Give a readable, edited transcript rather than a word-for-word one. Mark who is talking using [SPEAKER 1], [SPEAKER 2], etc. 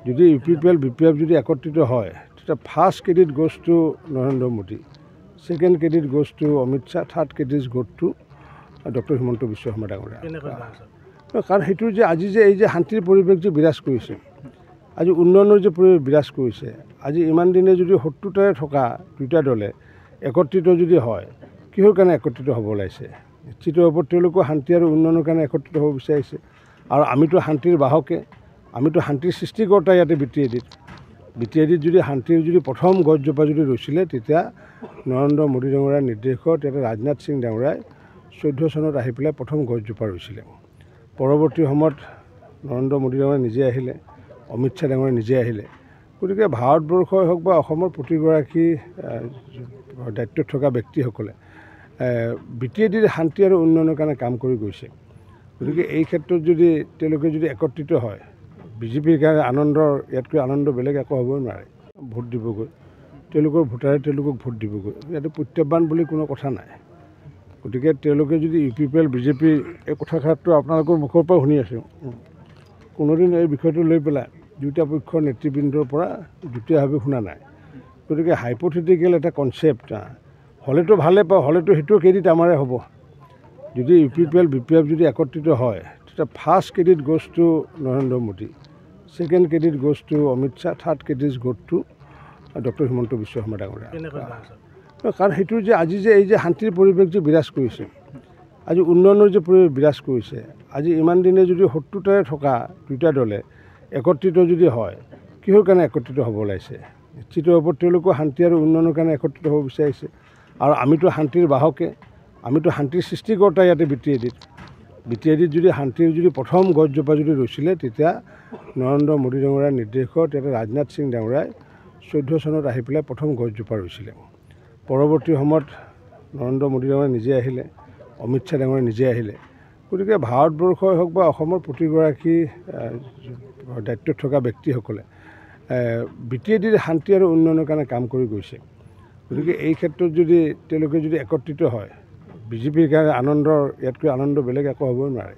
[SPEAKER 1] যদি UPPL BPF যদি একত্ৰিত হয় তেতিয়া first credit goes to Narendra Modi, second credit goes to Amit Shah, third credit goes to doctor Himanta Biswa Sarma ডাঙৰীয়া। কাৰণ সেইটো যে আজি যে এই যে শান্তিৰ পৰিৱেশ যে বিৰাজ কৰিছে, আজি উন্নয়নৰ যে পৰিৱেশ বিৰাজ কৰিছে, আজি ইমান দিনে যদি 70টাৰে থকা দুটা দলে একত্ৰিত যদি হয়, কিহৰ কাৰণে একত্ৰিত হ'ব ওলাইছে? নিশ্চিত ওপৰত তেওঁলোকৰ শান্তি আৰু উন্নয়নৰ কাৰণে একত্ৰিত হ'ব বিচাৰিছে। আৰু আমিতো শান্তিৰ বাহকে, আমিতো শান্তিৰ সৃষ্টিকৰ্তা ইয়াতে BTIDত যদি শান্তিৰ যদি প্ৰথম গছজোপা যদি ৰুইছিলে তেতিয়া নৰেন্দ্ৰ মোদী ডাঙৰীয়াৰ নিৰ্দেশত ইয়াতে ৰাজনাথ সিং ডাঙৰীয়াই 14 চনত আহি পেলাই প্ৰথম গছজোপা ৰুইছিলে। পৰৱৰ্তী সময়ত নৰেন্দ্ৰ মোদী ডাঙৰীয়া নিজে আহিলে, অমিত শ্বাহ ডাঙৰীয়া নিজে আহিলে। গতিকে ভাৰতবৰ্ষই হওক বা অসমৰ প্ৰতিগৰাকী দায়িত্বত থকা ব্যক্তিসকলে BTIDৰ শান্তি আৰু উন্নয়নৰ কাৰণে কাম কৰি গৈছে। গতিকে এই ক্ষেত্ৰত যদি তেওঁলোকে যদি একত্ৰিত হয়, BJPৰ কাৰণে আনন্দৰ ইয়াতকৈ আনন্দ বেলেগ একো হ'বই নোৱাৰে। ভোট দিবগৈ, তেওঁলোকৰ ভোটাৰে তেওঁলোকক ভোট দিবগৈ, ইয়াতে প্ৰত্যাহ্বান বুলি কোনো কথা নাই। গতিকে তেওঁলোকে যদি UPPL BJP এই কথাষাৰটো আপোনালোকৰ মুখৰ পৰা শুনি আছোঁ, কোনোদিন এই বিষয়টো লৈ পেলাই দুয়োটা পক্ষৰ নেতৃবৃন্দৰ পৰা যুটীয়াভাৱে শুনা নাই। গতিকে হাইপথেটিকেল এটা কনচেপ্ট, হ'লেতো ভালে পাওঁ, হ'লেতো সেইটো ক্ৰেডিট আমাৰে হ'ব। যদি UPPL BPF যদি একত্ৰিত হয় তেতিয়া first credit goes to Narendra Modi, second credit goes to Amit Shah, third credit goes to doctor Himanta Biswa Sarma ডাঙৰীয়া। কাৰণ সেইটো যে আজি যে এই যে শান্তিৰ পৰিৱেশ যে বিৰাজ কৰিছে, আজি উন্নয়নৰ যে পৰিৱেশ বিৰাজ কৰিছে, আজি ইমান দিনে যদি 70টাৰে থকা দুটা দলে একত্ৰিত যদি হয়, কিহৰ কাৰণে একত্ৰিত হ'ব ওলাইছে? নিশ্চিত ওপৰত তেওঁলোকৰ শান্তি আৰু উন্নয়নৰ কাৰণে একত্ৰিত হ'ব বিচাৰিছে। আৰু আমিতো শান্তিৰ বাহকে, আমিতো শান্তিৰ সৃষ্টিকৰ্তা ইয়াতে BTIDত যদি শান্তিৰ যদি প্ৰথম গছজোপা যদি ৰুইছিলে তেতিয়া নৰেন্দ্ৰ মোদী ডাঙৰীয়াৰ নিৰ্দেশত ইয়াতে ৰাজনাথ সিং ডাঙৰীয়াই 14 চনত আহি পেলাই প্ৰথম গছজোপা ৰুইছিলে। পৰৱৰ্তী সময়ত নৰেন্দ্ৰ মোদী ডাঙৰীয়া নিজে আহিলে, অমিত শ্বাহ ডাঙৰীয়া নিজে আহিলে। গতিকে ভাৰতবৰ্ষই হওক বা অসমৰ প্ৰতিগৰাকী দায়িত্বত থকা ব্যক্তিসকলে BTIDৰ শান্তি আৰু উন্নয়নৰ কাৰণে কাম কৰি গৈছে। গতিকে এই ক্ষেত্ৰত যদি তেওঁলোকে যদি একত্ৰিত হয়, BJPৰ কাৰণে আনন্দৰ ইয়াতকৈ আনন্দ বেলেগ একো হ'বই নোৱাৰে।